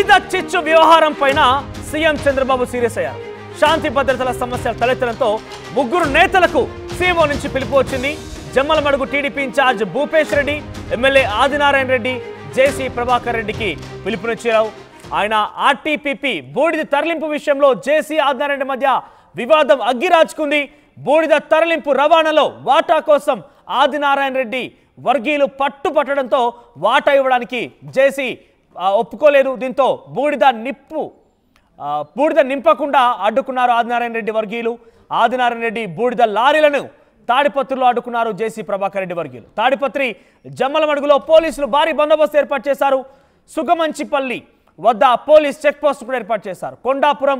బూడిద చిచ్చు వ్యవహారం పైన సీఎం చంద్రబాబు సీరియస్ అయ్యారు. శాంతి భద్రతల సమస్యలు తలెత్తడంతో ముగ్గురు నేతలకు సీఎంఓ నుంచి పిలుపు వచ్చింది. Jammalamadugu TDP incharge Bhupesh Reddy, MLA Adinarayana Reddy, JC Prabhakar రెడ్డికి పిలుపునిచ్చారు. ఆయన ఆర్టీపీపీ బూడిద తరలింపు విషయంలో జేసీ ఆదినారాయణ మధ్య వివాదం అగ్గిరాజుకుంది. బూడిద తరలింపు రవాణాలో వాటా కోసం ఆదినారాయణ రెడ్డి వర్గీయులు పట్టుపట్టడంతో వాటా ఇవ్వడానికి జేసీ ఒప్పుకోలేదు. దీంతో బూడిద నింపకుండా అడ్డుకున్నారు ఆదినారాయణ రెడ్డి వర్గీయులు. ఆదినారాయణ రెడ్డి బూడిద లారీలను తాడిపత్రిలో అడ్డుకున్నారు జేసీ ప్రభాకర్ రెడ్డి వర్గీయులు. తాడిపత్రి జమ్మలమడుగులో పోలీసులు భారీ బందోబస్తు ఏర్పాటు చేశారు. సుగమంచిపల్లి వద్ద పోలీస్ చెక్ పోస్ట్ కూడా ఏర్పాటు చేశారు. కొండాపురం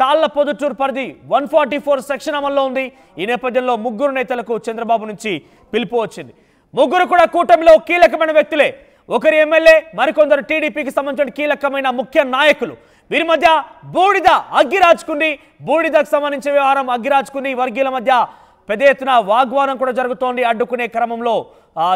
తాళ్ల పొదుటూరు పరిధి 144 సెక్షన్ అమల్లో ఉంది. ఈ నేపథ్యంలో ముగ్గురు నేతలకు చంద్రబాబు నుంచి పిలుపు వచ్చింది. ముగ్గురు కూడా కూటమిలో కీలకమైన వ్యక్తులే. ఒకరి ఎమ్మెల్యే, మరికొందరు టీడీపీకి సంబంధించిన కీలకమైన ముఖ్య నాయకులు. వీరి మధ్య బూడిద అగ్గిరాజుకుంది. బూడిదకు సంబంధించిన వ్యవహారం అగ్గిరాజుకుంది. వర్గీయుల మధ్య పెద్ద ఎత్తున వాగ్వాదం కూడా జరుగుతోంది. అడ్డుకునే క్రమంలో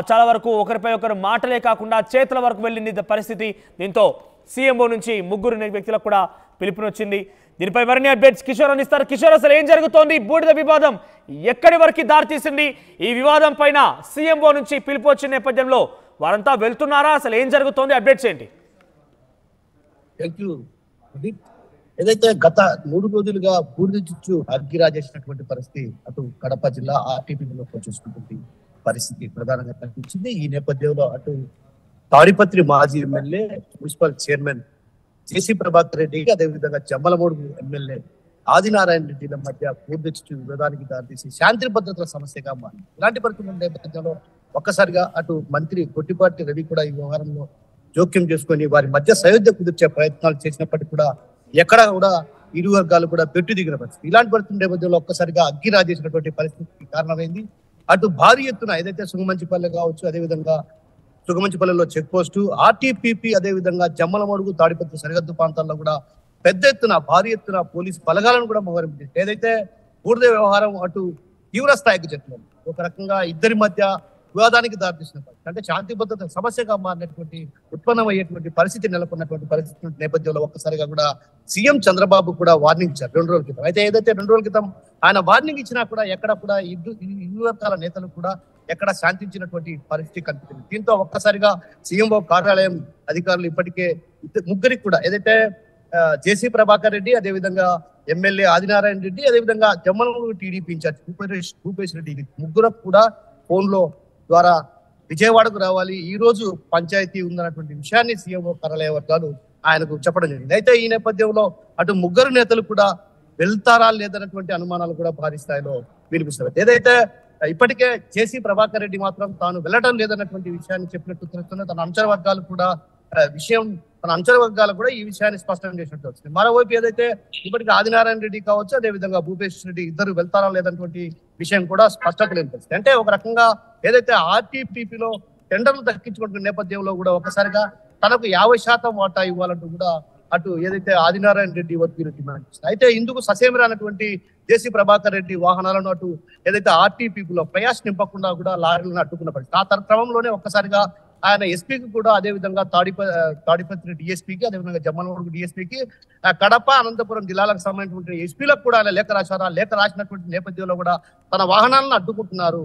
చాలా వరకు ఒకరిపై ఒకరు మాటలే కాకుండా చేతుల వరకు వెళ్ళింది పరిస్థితి. దీంతో సీఎంఓ నుంచి ముగ్గురు వ్యక్తులకు కూడా పిలుపునొచ్చింది. దీనిపై మరిన్ని అప్డేట్స్ కిషోర్ అందిస్తారు. కిషోర్, అసలు ఏం జరుగుతోంది? బూడిద వివాదం ఎక్కడి వరకు దారితీసింది? ఈ వివాదం పైన సీఎంఓ నుంచి పిలుపు వచ్చిన నేపథ్యంలో వారంతా వెళ్తున్నారా? అసలు ఏం జరుగుతోంది? అప్డేట్స్ ఏంటి? ఏదైతే గత 3 రోజులుగా బూడిద చిచ్చు అగ్గిరాజేసినటువంటి పరిస్థితి అటు కడప జిల్లా ఆర్టీపీలో చూసుకుంటుంది పరిస్థితి ప్రధానంగా కనిపించింది. ఈ నేపథ్యంలో అటు తాడిపత్రి మాజీ ఎమ్మెల్యే, మున్సిపల్ చైర్మన్ జేసీ ప్రభాకర్ రెడ్డి, అదేవిధంగా జమ్మలమడుగు ఎమ్మెల్యే ఆదినారాయణ రెడ్డిల మధ్య బూడిద చిచ్చు వివాదానికి దారితీసి శాంతి భద్రతల సమస్యగా మారింది. ఇలాంటి పరిస్థితుల నేపథ్యంలో ఒక్కసారిగా అటు మంత్రి గొట్టిపాటి రవి కూడా ఈ వ్యవహారంలో జోక్యం చేసుకొని వారి మధ్య సయోధ్య కుదిర్చే ప్రయత్నాలు చేసినప్పటికీ కూడా ఎక్కడ కూడా ఇరు వర్గాలు కూడా పెట్టు దిగిన పరిస్థితి. ఇలాంటి పరిస్థితుల నేపథ్యంలో ఒక్కసారిగా అగ్గిరాజేసినటువంటి పరిస్థితికి కారణమైంది. అటు భారీ ఎత్తున ఏదైతే సుగమంచిపల్లి కావచ్చు, అదేవిధంగా సుగమంచిపల్లిలో చెక్ పోస్టు, ఆర్టీపీపీ, అదేవిధంగా జమ్మలమడుగు తాడిపత్రి సరిహద్దు ప్రాంతాల్లో కూడా పెద్ద ఎత్తున భారీ ఎత్తున పోలీసు బలగాలను కూడా మోహరించింది. ఏదైతే బూడిద వ్యవహారం అటు తీవ్ర స్థాయికి చెప్తున్నారు. ఒక రకంగా ఇద్దరి మధ్య వివాదానికి దారితీసిన పరిస్థితి, అంటే శాంతి భద్రత సమస్యగా మారినటువంటి ఉత్పన్నమయ్యేటువంటి పరిస్థితి నెలకొన్నటువంటి పరిస్థితి నేపథ్యంలో ఒక్కసారిగా కూడా సీఎం చంద్రబాబు కూడా వార్నింగ్ ఇచ్చారు 2 రోజుల క్రితం. అయితే ఏదైతే 2 రోజుల క్రితం ఆయన వార్నింగ్ ఇచ్చినా కూడా ఎక్కడ కూడా ఇరు వర్గాల నేతలు కూడా ఎక్కడ శాంతించినటువంటి పరిస్థితి కనిపిస్తుంది. దీంతో ఒక్కసారిగా సీఎంఓ కార్యాలయం అధికారులు ఇప్పటికే ముగ్గురికి కూడా ఏదైతే జేసీ ప్రభాకర్ రెడ్డి, అదేవిధంగా ఎమ్మెల్యే ఆదినారాయణ రెడ్డి, అదేవిధంగా జమ్మలమడుగు టీడీపీ ఇన్ఛార్జ్ భూపేష్ రెడ్డి ముగ్గురు కూడా ఫోన్లో ద్వారా విజయవాడకు రావాలి, ఈ రోజు పంచాయతీ ఉందన్నటువంటి విషయాన్ని సీఎంఓ కార్యాలయ వర్గాలు ఆయనకు చెప్పడం జరిగింది. అయితే ఈ నేపథ్యంలో అటు ముగ్గురు నేతలు కూడా వెళ్తారా లేదన్నటువంటి అనుమానాలు కూడా భారీ స్థాయిలో వినిపిస్తున్నాయి. ఏదైతే ఇప్పటికే జేసీ ప్రభాకర్ రెడ్డి మాత్రం తాను వెళ్ళడం లేదన్నటువంటి విషయాన్ని చెప్పినట్టు తెలుస్తున్న తన అంచనా వర్గాలు కూడా ఈ విషయాన్ని స్పష్టం చేసినట్టు వచ్చింది. మరోవైపు ఏదైతే ఇప్పటికీ ఆదినారాయణ రెడ్డి కావచ్చు, అదేవిధంగా భూపేష్ రెడ్డి ఇద్దరు వెళ్తారా లేదన్నటువంటి విషయం కూడా స్పష్టత లేని పరిస్థితి. అంటే ఒక రకంగా ఏదైతే ఆర్టీపీపీలో టెండర్లు దక్కించుకుంటున్న నేపథ్యంలో కూడా ఒకసారిగా తనకు 50% వాటా ఇవ్వాలంటూ కూడా అటు ఏదైతే ఆదినారాయణ రెడ్డి వర్గీయులు డిమాండ్ చేస్తారు. అయితే ఇందుకు ససేమిరానటువంటి జేసీ ప్రభాకర్ రెడ్డి వాహనాలను అటు ఏదైతే ఆర్టీపీలో ప్రయాస నింపకుండా కూడా లారీలను అడ్డుకున్న పరిస్థితి. ఆ క్రమంలోనే ఒక్కసారిగా ఆయన ఎస్పీకి కూడా, అదేవిధంగా తాడిపత్రి డిఎస్పీకి, అదేవిధంగా జమ్మలమడుగు డిఎస్పీకి, కడప, అనంతపురం జిల్లాలకు సంబంధించినటువంటి ఎస్పీలకు కూడా ఆయన లేఖ రాశారు. ఆ లేఖ రాసినటువంటి నేపథ్యంలో కూడా తన వాహనాలను అడ్డుకుంటున్నారు,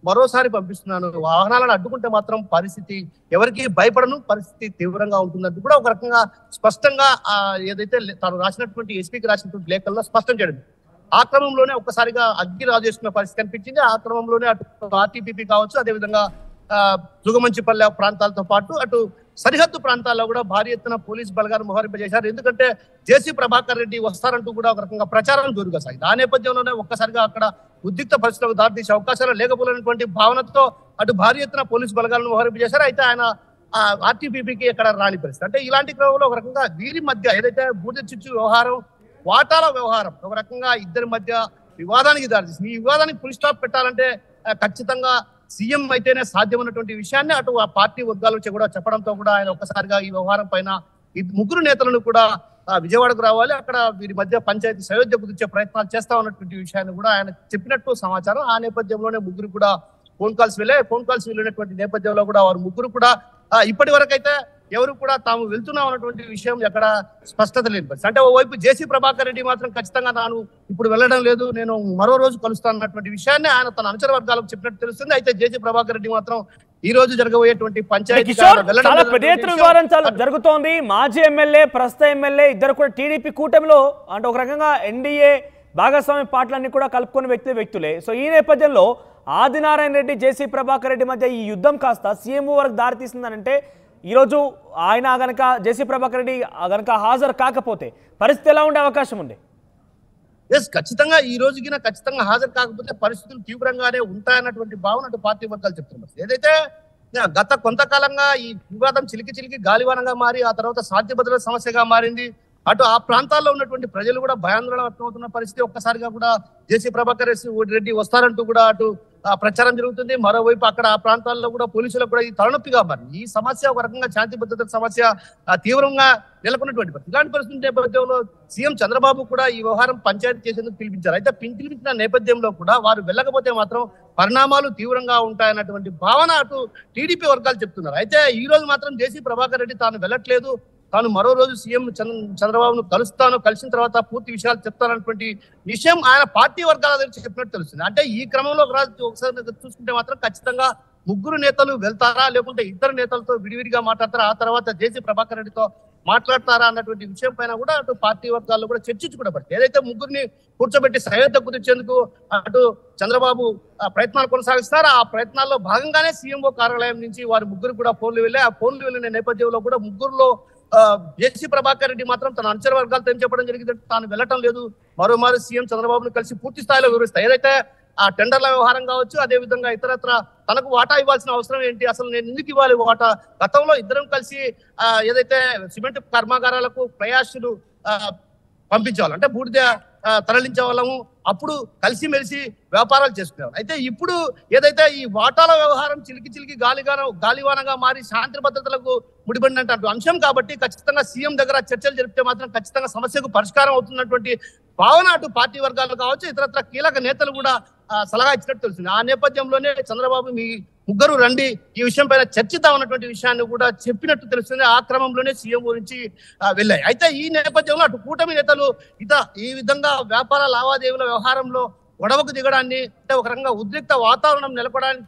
మరోసారి పంపిస్తున్నాను, వాహనాలను అడ్డుకుంటే మాత్రం పరిస్థితి ఎవరికి భయపడను, పరిస్థితి తీవ్రంగా ఉంటుందంటూ కూడా ఒక రకంగా స్పష్టంగా ఏదైతే తాను రాసినటువంటి ఎస్పీకి రాసినటువంటి లేఖల్లో స్పష్టం చేయడం. ఆ క్రమంలోనే ఒక్కసారిగా అగ్గి రాజేసుకున్న పరిస్థితి కనిపించింది. ఆ క్రమంలోనే అటు ఆర్టీపీపీ కావచ్చు, అదేవిధంగా సుగమంచిపల్లె ప్రాంతాలతో పాటు అటు సరిహద్దు ప్రాంతాల్లో కూడా భారీ ఎత్తున పోలీసు బలగాలు మోహరింపజేశారు. ఎందుకంటే జేసీ ప్రభాకర్ రెడ్డి వస్తారంటూ కూడా ఒక రకంగా ప్రచారం జోరుగా సాగింది. ఆ నేపథ్యంలోనే ఒక్కసారిగా అక్కడ ఉద్రిక్త పరిస్థితులకు దారితీసే అవకాశాలు లేకపోలేనటువంటి భావనతో అటు భారీ ఎత్తున పోలీసు బలగాలను మోహరింపజేశారు. అయితే ఆయన ఆర్టీపీపీకి ఎక్కడ రాని పరిస్థితి. అంటే ఇలాంటి క్రమంలో ఒక రకంగా వీరి మధ్య ఏదైతే బూడిద చిచ్చు వ్యవహారం, వాటాల వ్యవహారం ఒక రకంగా ఇద్దరి మధ్య వివాదానికి దారితీసింది. ఈ వివాదానికి ఫుల్ స్టాప్ పెట్టాలంటే ఖచ్చితంగా సీఎం అయితేనే సాధ్యమైనటువంటి విషయాన్ని అటు ఆ పార్టీ వర్గాల నుంచి కూడా చెప్పడంతో కూడా ఆయన ఒక్కసారిగా ఈ వ్యవహారం పైన ఈ ముగ్గురు నేతలను కూడా విజయవాడకు రావాలి, అక్కడ వీరి మధ్య పంచాయతీ సయోధ్య కుదిర్చే ప్రయత్నాలు చేస్తా ఉన్నటువంటి విషయాన్ని కూడా ఆయన చెప్పినట్టు సమాచారం. ఆ నేపథ్యంలోనే ముగ్గురు కూడా ఫోన్ కాల్స్ వెళ్ళినటువంటి నేపథ్యంలో కూడా వారు ముగ్గురు కూడా ఇప్పటి వరకు అయితే ఎవరు కూడా తాము వెళ్తున్నాం అన్నటువంటి విషయం ఎక్కడ స్పష్టత లేని పరిస్థితి. అంటే ఓవైపు జేసీ ప్రభాకర్ రెడ్డి మాత్రం ఖచ్చితంగా తాను ఇప్పుడు వెళ్ళడం లేదు, నేను మరో రోజు కలుస్తాను అన్నటువంటి విషయాన్ని ఆయన తన అనుచర వర్గాలకు చెప్పినట్టు తెలుస్తుంది. అయితే జేసీ ప్రభాకర్ రెడ్డి మాత్రం ఈ రోజు జరగబోయేటువంటి పంచాయతీ చాలా పెద్ద ఎత్తున వ్యవహారం జరుగుతోంది. మాజీ ఎమ్మెల్యే, ప్రస్తుత ఎమ్మెల్యే ఇద్దరు కూడా టీడీపీ కూటమిలో అంటే ఒక రకంగా ఎన్డీఏ భాగస్వామ్య పార్టీలన్నీ కూడా కలుపుకుని వ్యక్తులే. సో ఈ నేపథ్యంలో ఆదినారాయణ రెడ్డి, జేసీ ప్రభాకర్ రెడ్డి మధ్య ఈ యుద్ధం కాస్త సీఎంఓ వరకు దారితీసిందనంటే ఈరోజు ఆయన గనక జేసీ ప్రభాకర్ రెడ్డి గనక హాజరు కాకపోతే పరిస్థితి ఎలా ఉండే అవకాశం ఉంది? ఖచ్చితంగా ఈ రోజుకిన ఖచ్చితంగా హాజరు కాకపోతే పరిస్థితులు తీవ్రంగానే ఉంటాయన్నటువంటి భావన అటు పార్టీ వర్గాలు చెప్తున్నారు. ఏదైతే గత కొంతకాలంగా ఈ వివాదం చిలికి గాలివానంగా మారి ఆ తర్వాత శాంతి భద్రత సమస్యగా మారింది. అటు ఆ ప్రాంతాల్లో ఉన్నటువంటి ప్రజలు కూడా భయాందోళన వ్యక్తమవుతున్న పరిస్థితి. ఒక్కసారిగా కూడా జేసీ ప్రభాకర్ రెడ్డి వస్తారంటూ కూడా అటు ప్రచారం జరుగుతుంది. మరోవైపు అక్కడ ఆ ప్రాంతాల్లో కూడా పోలీసులకు కూడా ఈ తలనొప్పిగా మారింది. ఈ సమస్య ఒక రకంగా శాంతి భద్రత సమస్య తీవ్రంగా నెలకొన్నటువంటి పరిస్థితి. ఇలాంటి పరిస్థితి నేపథ్యంలో సీఎం చంద్రబాబు కూడా ఈ వ్యవహారం పంచాయతీ చేసేందుకు పిలిపించారు. అయితే పిలిపించిన నేపథ్యంలో కూడా వారు వెళ్ళకపోతే మాత్రం పరిణామాలు తీవ్రంగా ఉంటాయన్నటువంటి భావన అటు టీడీపీ వర్గాలు చెప్తున్నారు. అయితే ఈ రోజు మాత్రం జేసీ ప్రభాకర్ రెడ్డి తాను వెళ్ళట్లేదు, తాను మరో రోజు సీఎం చంద్రబాబును కలిసిన తర్వాత పూర్తి విషయాలు చెప్తారన్నటువంటి విషయం ఆయన పార్టీ వర్గాల దగ్గర చెప్పినట్టు తెలుస్తుంది. అంటే ఈ క్రమంలో ఒకసారి చూసుకుంటే మాత్రం ఖచ్చితంగా ముగ్గురు నేతలు వెళ్తారా, లేకుంటే ఇద్దరు నేతలతో విడివిడిగా మాట్లాడతారా, ఆ తర్వాత జేసీ ప్రభాకర్ రెడ్డితో మాట్లాడతారా అన్నటువంటి విషయం పైన కూడా అటు పార్టీ వర్గాల్లో కూడా చర్చించుకోబడుతుంది. ఏదైతే ముగ్గురిని కూర్చోబెట్టి సయోధ్య కుదిర్చేందుకు అటు చంద్రబాబు ప్రయత్నాలు కొనసాగిస్తున్నారో ఆ ప్రయత్నాల్లో భాగంగానే సీఎంఓ కార్యాలయం నుంచి వారి ముగ్గురు కూడా ఫోన్లు వెళ్ళాయి. ఆ ఫోన్లు వెళ్ళిన నేపథ్యంలో కూడా ముగ్గురులో జేసీ ప్రభాకర్ రెడ్డి మాత్రం తన అనుచర వర్గాలతో ఏం చెప్పడం జరిగింది, తాను వెళ్ళటం లేదు, మరోమారు సీఎం చంద్రబాబును కలిసి పూర్తి స్థాయిలో వివరిస్తాయి. ఏదైతే ఆ టెండర్ల వ్యవహారం కావచ్చు, అదే విధంగా ఇతరత్ర తనకు వాటా ఇవ్వాల్సిన అవసరం ఏంటి, అసలు నేను ఎందుకు ఇవ్వాలి వాటా, గతంలో ఇద్దరం కలిసి ఏదైతే సిమెంట్ కర్మాగారాలకు ప్రయాసులు పంపించేవాళ్ళం, అంటే బూడిద తరలించే వాళ్ళము, అప్పుడు కలిసిమెలిసి వ్యాపారాలు చేసుకునేవాళ్ళు. అయితే ఇప్పుడు ఏదైతే ఈ వాటాల వ్యవహారం చిలికి గాలివానగా మారి శాంతి భద్రతలకు ముడిపడినట్టు అంశం కాబట్టి ఖచ్చితంగా సీఎం దగ్గర చర్చలు జరిపితే మాత్రం ఖచ్చితంగా సమస్యకు పరిష్కారం అవుతున్నటువంటి భావన అటు పార్టీ వర్గాలు కావచ్చు, ఇతరత్ర కీలక నేతలు కూడా సలహా ఇచ్చినట్టు తెలుస్తుంది. ఆ నేపథ్యంలోనే చంద్రబాబు మీ ముగ్గురు రండి, ఈ విషయం పైన చర్చిద్దాం అన్నటువంటి విషయాన్ని కూడా చెప్పినట్టు తెలుస్తుంది. ఆ క్రమంలోనే సీఎం గురించి వెళ్ళాయి. అయితే ఈ నేపథ్యంలో అటు కూటమి నేతలు ఈ విధంగా వ్యాపార లావాదేవీల వ్యవహారంలో గొడవకు దిగడాన్ని, అంటే ఒక రకంగా ఉద్రిక్త వాతావరణం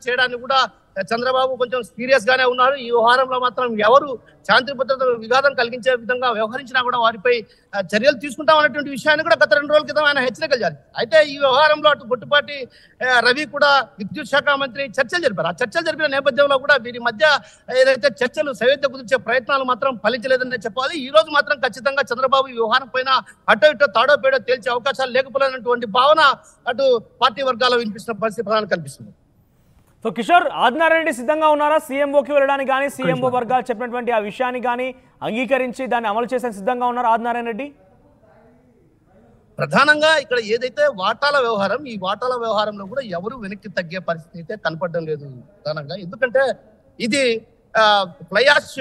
చేయడాన్ని కూడా చంద్రబాబు కొంచెం సీరియస్ గానే ఉన్నారు. ఈ వ్యవహారంలో మాత్రం ఎవరు శాంతి భద్రత విఘాతం కలిగించే విధంగా వ్యవహరించినా కూడా వారిపై చర్యలు తీసుకుంటాం అన్నటువంటి విషయాన్ని కూడా గత 2 రోజుల క్రితం ఆయన హెచ్చరికలు జరిగింది. అయితే ఈ వ్యవహారంలో అటు గొట్టుపాటి రవి కూడా విద్యుత్ శాఖ మంత్రి చర్చలు జరిపారు. ఆ చర్చలు జరిపిన నేపథ్యంలో కూడా వీరి మధ్య ఏదైతే చర్చలు సవ్యత కుదిర్చే ప్రయత్నాలు మాత్రం ఫలించలేదని చెప్పాలి. ఈ రోజు మాత్రం ఖచ్చితంగా చంద్రబాబు ఈ వ్యవహారం పైన అటో ఇటో తాడో పేడో తేల్చే అవకాశాలు లేకపోలేనటువంటి భావన అటు పార్టీ వర్గాల్లో వినిపిస్తున్న పరిస్థితి ప్రధానం కనిపిస్తుంది. సో కిషోర్, ఆదినారాయణ రెడ్డి సిద్ధంగా ఉన్నారా సీఎంఓకి వెళ్ళడానికి కానీ, సీఎంఓ వర్గాలు చెప్పినటువంటి ఆ విషయాన్ని కానీ అంగీకరించి దాన్ని అమలు చేసేందుకు సిద్ధంగా ఉన్నారు ఆదినారాయణ రెడ్డి? ప్రధానంగా ఇక్కడ ఏదైతే వాటాల వ్యవహారం, ఈ వాటాల వ్యవహారంలో కూడా ఎవరు వెనక్కి తగ్గే పరిస్థితి అయితే కనపడడం లేదు ప్రధానంగా. ఎందుకంటే ఇది ఫ్లై యాష్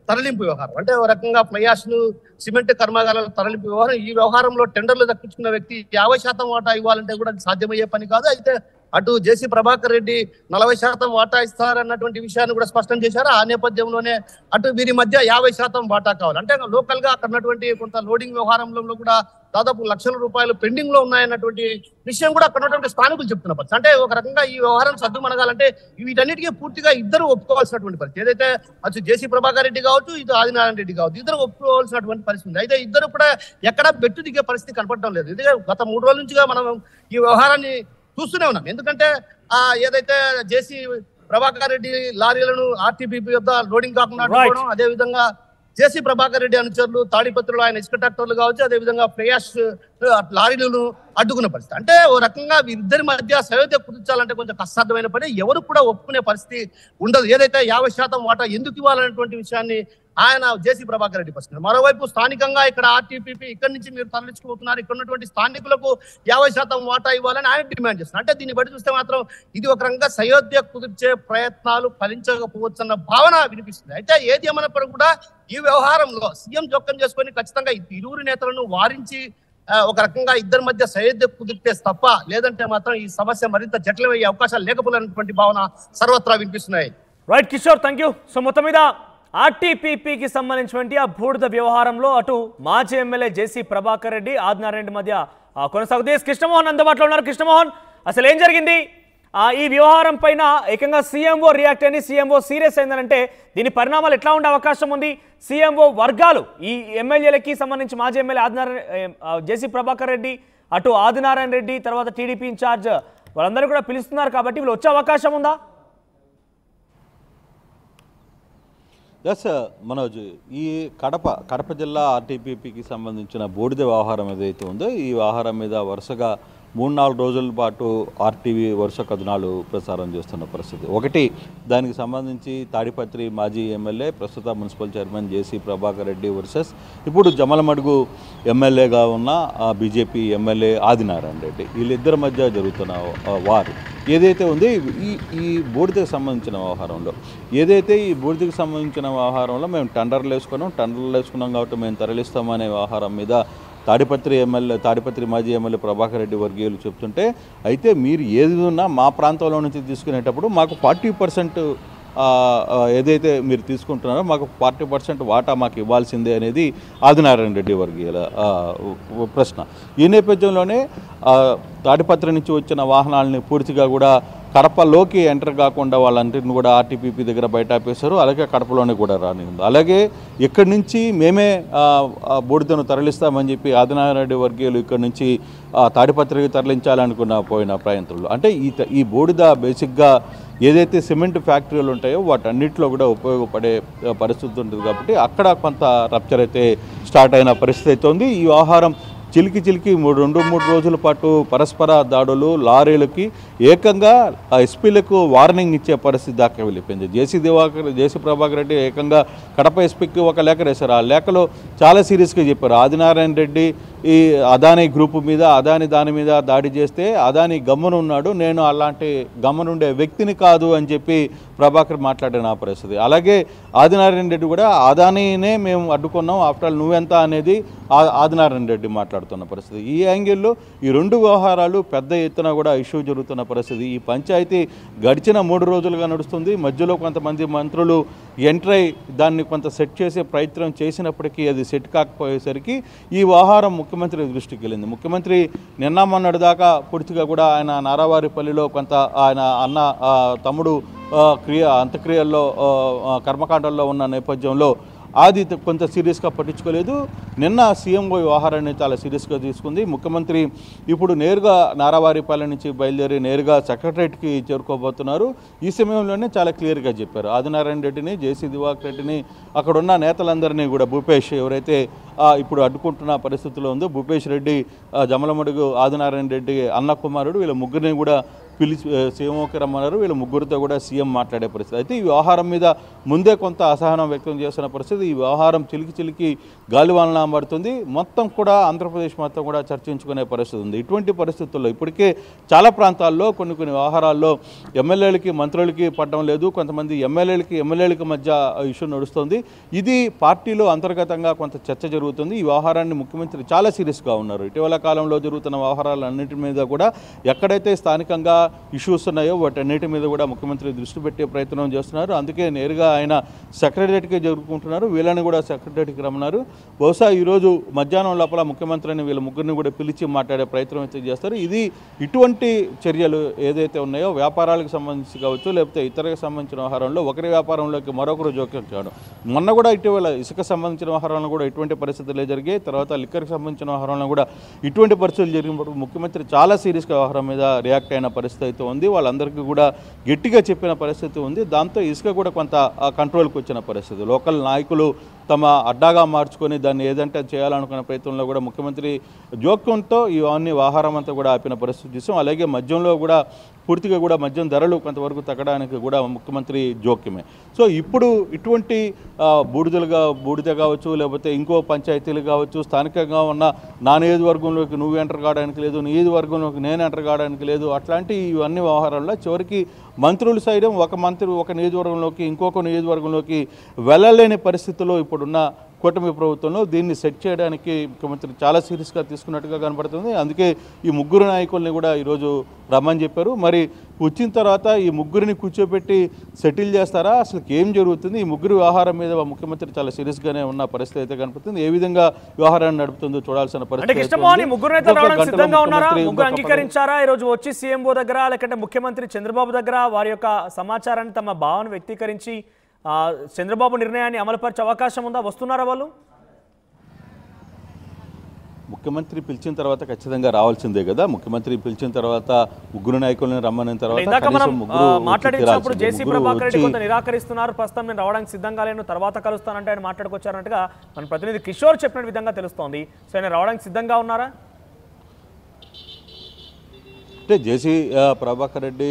తరలింపు వ్యవహారం, అంటే ఒక రకంగా ఫ్లై యాష్ ను సిమెంట్ కర్మాగారాల తరలింపు వ్యవహారం. ఈ వ్యవహారంలో టెండర్లు దక్కించుకున్న వ్యక్తి 50% వాటా ఇవ్వాలంటే కూడా సాధ్యమయ్యే పని కాదు. అయితే అటు జేసీ ప్రభాకర్ రెడ్డి 40% వాటా ఇస్తారన్నటువంటి విషయాన్ని కూడా స్పష్టం చేశారు. ఆ నేపథ్యంలోనే అటు వీరి మధ్య 50% వాటా కావాలి. అంటే లోకల్ గా అక్కడ ఉన్నటువంటి కొంత లోడింగ్ వ్యవహారంలో కూడా దాదాపు లక్షల రూపాయలు పెండింగ్ లో ఉన్నాయన్నటువంటి విషయం కూడా అక్కడ ఉన్నటువంటి స్థానికులు చెప్తున్న పరిస్థితి. అంటే ఒక రకంగా ఈ వ్యవహారం సద్దుమణగాలంటే వీటన్నిటికీ పూర్తిగా ఇద్దరు ఒప్పుకోవాల్సినటువంటి పరిస్థితి. ఏదైతే అటు జేసీ ప్రభాకర్ రెడ్డి కావచ్చు, ఇటు ఆదినారాయణ రెడ్డి కావచ్చు, ఇద్దరు ఒప్పుకోవాల్సినటువంటి పరిస్థితి. అయితే ఇద్దరు కూడా ఎక్కడా బెట్టు దిగే పరిస్థితి కనపడడం లేదు. ఎందుకంటే గత 3 రోజుల నుంచిగా మనం ఈ వ్యవహారాన్ని చూస్తూనే ఉన్నాం. ఎందుకంటే ఏదైతే జేసీ ప్రభాకర్ రెడ్డి లారీలను ఆర్టీపీపీ వద్ద లోడింగ్ కాకుండా అడ్డుకోవడం, అదే విధంగా జేసీ ప్రభాకర్ రెడ్డి అనుచరులు తాడిపత్రులు ఆయన ఇసుక ట్రాక్టర్లు కావచ్చు, అదే విధంగా ఫ్లయాష్ లారీలను అడ్డుకున్న పరిస్థితి. అంటే ఓ రకంగా వీరిద్దరి మధ్య సయోధ్య కుదించాలంటే కొంచెం కష్టసాధ్యమైన పని, ఎవరు కూడా ఒప్పుకునే పరిస్థితి ఉండదు. ఏదైతే 50% వాటా ఎందుకు ఇవ్వాలనేటువంటి విషయాన్ని ఆయన జేసీ ప్రభాకర్ రెడ్డి ప్రశ్న. మరోవైపు స్థానికంగా ఇక్కడ ఆర్టీపీపీ ఇక్కడి నుంచి మీరు తరలించుకుపోతున్నారు, ఇక్కడ ఉన్నటువంటి స్థానికులకు 50% వాటా ఇవ్వాలని ఆయన డిమాండ్ చేస్తున్నారు. అంటే దీన్ని బట్టి చూస్తే మాత్రం ఇది ఒక రకంగా సయోధ్య కుదిర్చే ప్రయత్నాలు ఫలించకపోవచ్చు అన్న భావన వినిపిస్తుంది. అయితే ఏది ఏమన్నప్పుడు కూడా ఈ వ్యవహారంలో సీఎం జోక్యం చేసుకొని ఖచ్చితంగా ఇరువురు నేతలను వారించి ఒక రకంగా ఇద్దరి మధ్య సయోధ్య కుదిరితే తప్ప, లేదంటే మాత్రం ఈ సమస్య మరింత జటిలమయ్యే అవకాశాలు లేకపోలేనటువంటి భావన సర్వత్రా వినిపిస్తున్నాయి. Right Kishore, thank you. So మొత్తం మీద ఆర్టీపీపీకి సంబంధించినటువంటి ఆ బూడిద వ్యవహారంలో అటు మాజీ ఎమ్మెల్యే జేసీ ప్రభాకర్ రెడ్డి ఆదినారాయణ రెడ్డి మధ్య కొనసాగుతుంది. కృష్ణమోహన్ అందుబాటులో ఉన్నారు. కృష్ణమోహన్, అసలు ఏం జరిగింది? ఈ వ్యవహారం పైన ఏకంగా సీఎంఓ రియాక్ట్ అయింది, సీఎంఓ సీరియస్ అయిందనంటే దీని పరిణామాలు ఎట్లా ఉండే అవకాశం ఉంది? సీఎంఓ వర్గాలు ఈ ఎమ్మెల్యేలకి సంబంధించి మాజీ ఎమ్మెల్యే జేసీ ప్రభాకర్ రెడ్డి, అటు ఆదినారాయణ రెడ్డి, తర్వాత టీడీపీ ఇన్ఛార్జ్ వాళ్ళందరూ కూడా పిలుస్తున్నారు కాబట్టి వీళ్ళు వచ్చే అవకాశం ఉందా? ఎస్ మనోజ్, ఈ కడప జిల్లా ఆర్టీపీపీకి సంబంధించిన బూడిద వ్యవహారం ఏదైతే ఉందో ఈ వ్యవహారం మీద వరుసగా 3-4 రోజుల పాటు ఆర్టీవీ వరుస కథనాలు ప్రసారం చేస్తున్న పరిస్థితి. ఒకటి, దానికి సంబంధించి తాడిపత్రి మాజీ ఎమ్మెల్యే ప్రస్తుత మున్సిపల్ చైర్మన్ జేసీ ప్రభాకర్ రెడ్డి వర్సెస్ ఇప్పుడు జమలమడుగు ఎమ్మెల్యేగా ఉన్న బీజేపీ ఎమ్మెల్యే ఆదినారాయణ రెడ్డి, వీళ్ళిద్దరి మధ్య జరుగుతున్న వారు ఏదైతే ఉంది ఈ బూడిదకు సంబంధించిన వ్యవహారంలో ఈ బూడిదకు సంబంధించిన వ్యవహారంలో మేము టెండర్లు వేసుకున్నాం కాబట్టి మేము తరలిస్తామనే వ్యవహారం మీద తాడిపత్రి మాజీ ఎమ్మెల్యే ప్రభాకర్ రెడ్డి వర్గీయులు చెప్తుంటే, అయితే మీరు ఏది ఉన్నా మా ప్రాంతంలో నుంచి తీసుకునేటప్పుడు మాకు 40% ఏదైతే మీరు తీసుకుంటున్నారో మాకు 40% వాటా మాకు ఇవ్వాల్సిందే అనేది ఆదినారాయణ రెడ్డి వర్గీయుల ప్రశ్న. ఈ నేపథ్యంలోనే తాడిపత్రి నుంచి వచ్చిన వాహనాలని పూర్తిగా కూడా కడపలోకి ఎంటర్ కాకుండా వాళ్ళందరినీ కూడా ఆర్టీపీపీ దగ్గర బయటపేశారు. అలాగే కడపలోనే కూడా రానిఉంది. అలాగే ఇక్కడి నుంచి మేమే బూడిదను తరలిస్తామని చెప్పి ఆదినారాయణ రెడ్డి వర్గీయులు ఇక్కడి నుంచి తాడిపత్రికి తరలించాలనుకున్న పోయిన ప్రయత్నాలు. అంటే ఈ బూడిద బేసిక్గా ఏదైతే సిమెంట్ ఫ్యాక్టరీలు ఉంటాయో వాటన్నిటిలో కూడా ఉపయోగపడే పరిస్థితి ఉంటుంది కాబట్టి అక్కడ కొంత రప్చర్ అయితే స్టార్ట్ అయిన పరిస్థితి అయితే ఉంది. ఈ వ్యవహారం చిలికి 2-3 రోజుల పాటు పరస్పర దాడులు, లారీలకి ఏకంగా ఎస్పీలకు వార్నింగ్ ఇచ్చే పరిస్థితి దాకా వెళ్ళిపోయింది. జేసీ ప్రభాకర్ రెడ్డి ఏకంగా కడప ఎస్పీకి ఒక లేఖ రాశారు. ఆ లేఖలో చాలా సీరియస్గా చెప్పారు, ఆదినారాయణ రెడ్డి ఈ అదానీ గ్రూపు మీద దాని మీద దాడి చేస్తే అదానీ గమ్మునున్నాడు, నేను అలాంటి గమ్మునుండే వ్యక్తిని కాదు అని చెప్పి ప్రభాకర్ మాట్లాడిన పరిస్థితి. అలాగే ఆదినారాయణ రెడ్డి కూడా అదానీనే మేము అడ్డుకున్నాం, ఆఫ్టర్ ఆల్ నువ్వెంత అనేది ఆదినారాయణ రెడ్డి మాట్లాడుతున్న పరిస్థితి. ఈ యాంగిల్లో ఈ 2 వ్యవహారాలు పెద్ద ఎత్తున కూడా ఇష్యూ జరుగుతున్న పరిస్థితి. ఈ పంచాయతీ గడిచిన 3 రోజులుగా నడుస్తుంది. మధ్యలో కొంతమంది మంత్రులు ఎంట్రై దాన్ని కొంత సెట్ చేసే ప్రయత్నం చేసినప్పటికీ అది సెట్ కాకపోయేసరికి ఈ వ్యవహారం ముఖ్యమంత్రి దృష్టికి వెళ్ళింది. ముఖ్యమంత్రి నిన్న మొన్నటి దాకా పూర్తిగా కూడా ఆయన నారావారిపల్లిలో కొంత ఆయన అన్న తమ్ముడు అంత్యక్రియల్లో కర్మకాండల్లో ఉన్న నేపథ్యంలో అది కొంత సీరియస్గా పట్టించుకోలేదు. నిన్న సీఎంఓ వ్యవహారాన్ని చాలా సీరియస్గా తీసుకుంది. ముఖ్యమంత్రి ఇప్పుడు నేరుగా నారావారిపాలెం నుంచి బయలుదేరి నేరుగా సెక్రటరేట్కి చేరుకోబోతున్నారు. ఈ సమయంలోనే చాలా క్లియర్గా చెప్పారు, ఆదినారాయణ రెడ్డిని, జేసీ దివాకర్ రెడ్డిని, అక్కడున్న నేతలందరినీ కూడా భూపేష్ ఎవరైతే ఇప్పుడు అడ్డుకుంటున్న పరిస్థితిలో ఉందో భూపేష్ రెడ్డి, జమలమడుగు ఆదినారాయణ రెడ్డి అన్న కుమారుడు, వీళ్ళ ముగ్గురిని కూడా పిలిచి సీఎంఓకి రమ్మన్నారు. వీళ్ళ ముగ్గురితో కూడా సీఎం మాట్లాడే పరిస్థితి. అయితే ఈ వ్యవహారం మీద ముందే కొంత అసహనం వ్యక్తం చేస్తున్న పరిస్థితి. ఈ వ్యవహారం చిలికి గాలివానలా పడుతుంది. మొత్తం కూడా ఆంధ్రప్రదేశ్ మొత్తం కూడా చర్చించుకునే పరిస్థితి ఉంది. ఇటువంటి పరిస్థితుల్లో ఇప్పటికే చాలా ప్రాంతాల్లో కొన్ని వ్యవహారాల్లో ఎమ్మెల్యేలకి మంత్రులకి పడడం లేదు, కొంతమంది ఎమ్మెల్యేలకి మధ్య ఇష్యూ నడుస్తుంది. ఇది పార్టీలో అంతర్గతంగా కొంత చర్చ జరుగుతుంది. ఈ వ్యవహారాన్ని ముఖ్యమంత్రి చాలా సీరియస్గా ఉన్నారు. ఇటీవల కాలంలో జరుగుతున్న వ్యవహారాలన్నింటి మీద కూడా ఎక్కడైతే స్థానికంగా ఇష్యూస్ ఉన్నాయో వాటన్నిటి మీద కూడా ముఖ్యమంత్రి దృష్టి పెట్టే ప్రయత్నం చేస్తున్నారు. అందుకే నేరుగా ఆయన సెక్రటరేట్కి జరుపుకుంటున్నారు. వీళ్ళని కూడా సెక్రటరేట్కి రమ్మన్నారు. బహుశా ఈరోజు మధ్యాహ్నం లోపల ముఖ్యమంత్రిని వీళ్ళ ముగ్గురిని కూడా పిలిచి మాట్లాడే ప్రయత్నం అయితే చేస్తారు. ఇటువంటి చర్యలు ఏదైతే ఉన్నాయో వ్యాపారాలకు సంబంధించి కావచ్చు, లేకపోతే ఇతరకు సంబంధించిన వ్యవహారంలో ఒకరి వ్యాపారంలోకి మరొకరు జోక్యం చేయడం. మొన్న కూడా ఇటీవల ఇసుక సంబంధించిన వ్యవహారంలో కూడా ఇటువంటి పరిస్థితులే జరిగాయి. తర్వాత లిక్కర్కి సంబంధించిన వ్యవహారంలో కూడా ఇటువంటి పరిస్థితులు జరిగినప్పుడు ముఖ్యమంత్రి చాలా సీరియస్గా వ్యవహారం మీద రియాక్ట్ అయిన పరిస్థితి అయితే ఉంది. వాళ్ళందరికీ కూడా గట్టిగా చెప్పిన పరిస్థితి ఉంది. దాంతో ఇసుక కూడా కొంత కంట్రోల్కి వచ్చిన పరిస్థితి. లోకల్ నాయకులు తమ అడ్డాగా మార్చుకొని దాన్ని ఏదంటే చేయాలనుకున్న ప్రయత్నంలో కూడా ముఖ్యమంత్రి జోక్యంతో ఇవన్నీ వ్యవహారం అంతా కూడా ఆపిన పరిస్థితి చూసాం. అలాగే మద్యంలో కూడా పూర్తిగా కూడా మద్యం ధరలు కొంతవరకు తగ్గడానికి కూడా ముఖ్యమంత్రి జోక్యమే. సో ఇప్పుడు ఇటువంటి బూడిద కావచ్చు, లేకపోతే ఇంకో పంచాయతీలు కావచ్చు, స్థానికంగా ఉన్న నా నియోజకవర్గంలోకి నువ్వు ఎంటర్ కావడానికి లేదు, నియోజకవర్గంలోకి నేను ఎంటర్ కావడానికి లేదు, అట్లాంటి ఇవన్నీ వ్యవహారాల్లో చివరికి మంత్రులు సైతం ఒక నియోజకవర్గంలోకి ఇంకొక నియోజకవర్గంలోకి వెళ్ళలేని పరిస్థితుల్లో ఇప్పుడున్న కూటమి ప్రభుత్వంలో దీన్ని సెట్ చేయడానికి ముఖ్యమంత్రి చాలా సీరియస్గా తీసుకున్నట్టుగా కనబడుతుంది. అందుకే ఈ ముగ్గురు నాయకుల్ని కూడా ఈరోజు రమ్మని చెప్పారు. మరి వచ్చిన తర్వాత ఈ ముగ్గురిని కూర్చోబెట్టి సెటిల్ చేస్తారా, అసలు ఏం జరుగుతుంది, ఈ ముగ్గురు వ్యవహారం మీద ముఖ్యమంత్రి చాలా సీరియస్గానే ఉన్న పరిస్థితి అయితే కనపడుతుంది. ఏ విధంగా వ్యవహారాన్ని నడుపుతుందో చూడాల్సిన పరిస్థితి. అంగీకరించారా ఈ రోజు వచ్చి సీఎంఓ దగ్గర, లేకంటే ముఖ్యమంత్రి చంద్రబాబు దగ్గర వారి యొక్క సమాచారాన్ని తమ భావన వ్యక్తీకరించి చంద్రబాబు నిర్ణయాన్ని అమలుపరిచే అవకాశం ఉందా? వస్తున్నారా వాళ్ళు? ముఖ్యమంత్రి పిలిచిన తర్వాత ఖచ్చితంగా రావాల్సిందే కదా. ముఖ్యమంత్రి పిలిచిన తర్వాత ముగ్గురు నాయకులను రమ్మని తర్వాత మాట్లాడించినప్పుడు జేసీ ప్రభాకర్ రెడ్డి కొంత నిరాకరిస్తున్నారు. ప్రస్తుతం నేను రావడానికి సిద్ధంగా లేను, తర్వాత కలుస్తానంటే ఆయన మాట్లాడుకొచ్చారంటగా మన ప్రతినిధి కిషోర్ చెప్పిన విధంగా తెలుస్తోంది. సో ఆయన రావడానికి సిద్ధంగా ఉన్నారా? అంటే జేసీ ప్రభాకర్ రెడ్డి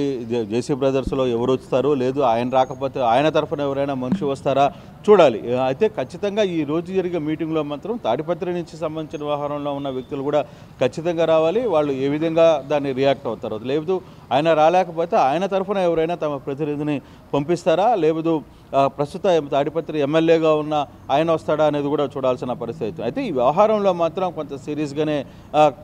జేసీ బ్రదర్స్లో ఎవరు వస్తారో లేదు, ఆయన రాకపోతే ఆయన తరఫున ఎవరైనా మనిషి వస్తారా చూడాలి. అయితే ఖచ్చితంగా ఈ రోజు జరిగే మీటింగ్లో మాత్రం తాడిపత్రి నుంచి సంబంధించిన వ్యవహారంలో ఉన్న వ్యక్తులు కూడా ఖచ్చితంగా రావాలి. వాళ్ళు ఏ విధంగా దాన్ని రియాక్ట్ అవుతారో, లేదు ఆయన రాలేకపోతే ఆయన తరఫున ఎవరైనా తమ ప్రతినిధిని పంపిస్తారా, లేదు ప్రస్తుత తాడిపత్రి ఎమ్మెల్యేగా ఉన్న ఆయన వస్తాడా అనేది కూడా చూడాల్సిన పరిస్థితి. అయితే ఈ వ్యవహారంలో మాత్రం కొంత సీరియస్గానే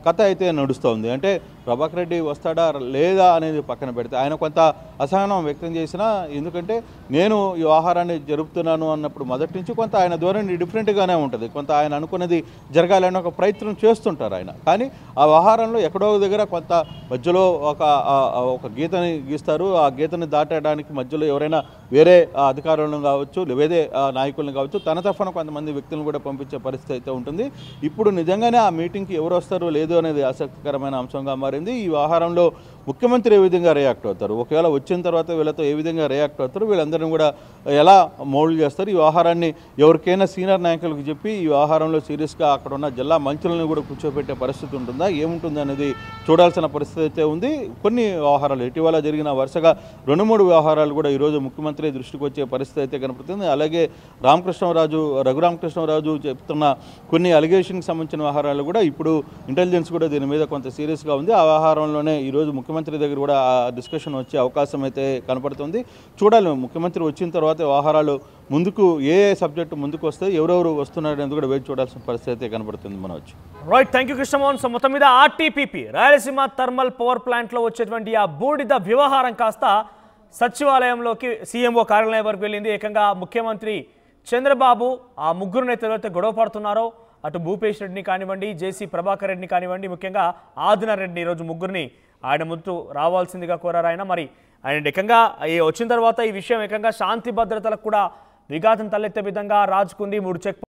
కథ అయితే నడుస్తోంది. అంటే ప్రభాకర్ రెడ్డి వస్తాడా లేదా అనేది పక్కన పెడితే ఆయన కొంత అసహనం వ్యక్తం చేసినా, ఎందుకంటే నేను ఈ వ్యవహారాన్ని జరుపుతున్నాను అన్నప్పుడు మొదటి నుంచి కొంత ఆయన ధోరణి డిఫరెంట్గానే ఉంటుంది. కొంత ఆయన అనుకున్నది జరగాలని ఒక ప్రయత్నం చేస్తుంటారు ఆయన. కానీ ఆ వ్యవహారంలో ఎక్కడో దగ్గర కొంత మధ్యలో ఒక గీతని గీస్తారు. ఆ గీతని దాటడానికి మధ్యలో ఎవరైనా వేరే అధికారులను కావచ్చు, వేరే నాయకులను కావచ్చు, తన తరఫున కొంతమంది వ్యక్తులను కూడా పంపించే పరిస్థితి అయితే ఉంటుంది. ఇప్పుడు నిజంగానే ఆ మీటింగ్కి ఎవరు వస్తారో లేదో అనేది ఆసక్తికరమైన అంశంగా మారింది. ఈ వ్యవహారంలో ముఖ్యమంత్రి ఏ విధంగా రియాక్ట్ అవుతారు, ఒకవేళ వచ్చిన తర్వాత వీళ్ళతో ఏ విధంగా రియాక్ట్ అవుతారు, వీళ్ళందరినీ కూడా ఎలా మౌల్డ్ చేస్తారు, ఈ వ్యవహారాన్ని ఎవరికైనా సీనియర్ నాయకులకు చెప్పి ఈ వ్యవహారంలో సీరియస్గా అక్కడ ఉన్న జిల్లా మంత్రులను కూడా కూర్చోబెట్టే పరిస్థితి ఉంటుందా, ఏముంటుంది అనేది చూడాల్సిన పరిస్థితి అయితే ఉంది. కొన్ని వ్యవహారాలు ఇటీవల జరిగిన వరుసగా 2-3 వ్యవహారాలు కూడా ఈరోజు ముఖ్యమంత్రి దృష్టికి వచ్చే పరిస్థితి అయితే కనపడుతుంది. అలాగే రఘురామకృష్ణరాజు చెప్తున్న కొన్ని అలిగేషన్కి సంబంధించిన వ్యవహారాలు కూడా ఇప్పుడు ఇంటెలిజెన్స్ కూడా దీని మీద కొంత సీరియస్గా ఉంది. ఆ వ్యవహారంలోనే ఈరోజు ముఖ్యమంత్రి దగ్గర కూడా ఆ డిస్కషన్ వచ్చే అవకాశం అయితే కనపడుతుంది. చూడాలి ముఖ్యమంత్రి వచ్చిన తర్వాత వ్యవహారాలు ముందుకు ఏ సబ్జెక్టు ముందుకు వస్తే ఎవరెవరు వస్తున్నారు అనేది కూడా వేచి చూడాల్సిన పరిస్థితి అయితే కనపడుతుంది. మనం వచ్చి right, thank you Krishnamohan. So మొత్తం మీద ఆర్టీపీపీ రాయలసీమ థర్మల్ పవర్ ప్లాంట్లో వచ్చేటువంటి ఆ బూడిద వ్యవహారం కాస్త సచివాలయంలోకి సీఎంఓ కార్యాలయం వరకు వెళ్ళింది. ఏకంగా ముఖ్యమంత్రి చంద్రబాబు ఆ ముగ్గురు నేతలతో గొడవ పడుతున్నారో, అటు భూపేష్ రెడ్డిని కానివ్వండి, జేసీ ప్రభాకర్ రెడ్డిని కానివ్వండి, ముఖ్యంగా ఆదినారాయణ రెడ్డిని ఈరోజు ముగ్గురిని ఆయన ముందు రావాల్సిందిగా కోరారు ఆయన. మరి ఆయన ఏకంగా వచ్చిన తర్వాత ఈ విషయం ఏకంగా శాంతి భద్రతలకు కూడా విఘాతం తలెత్తే విధంగా రాజుకుంది. 3 చెక్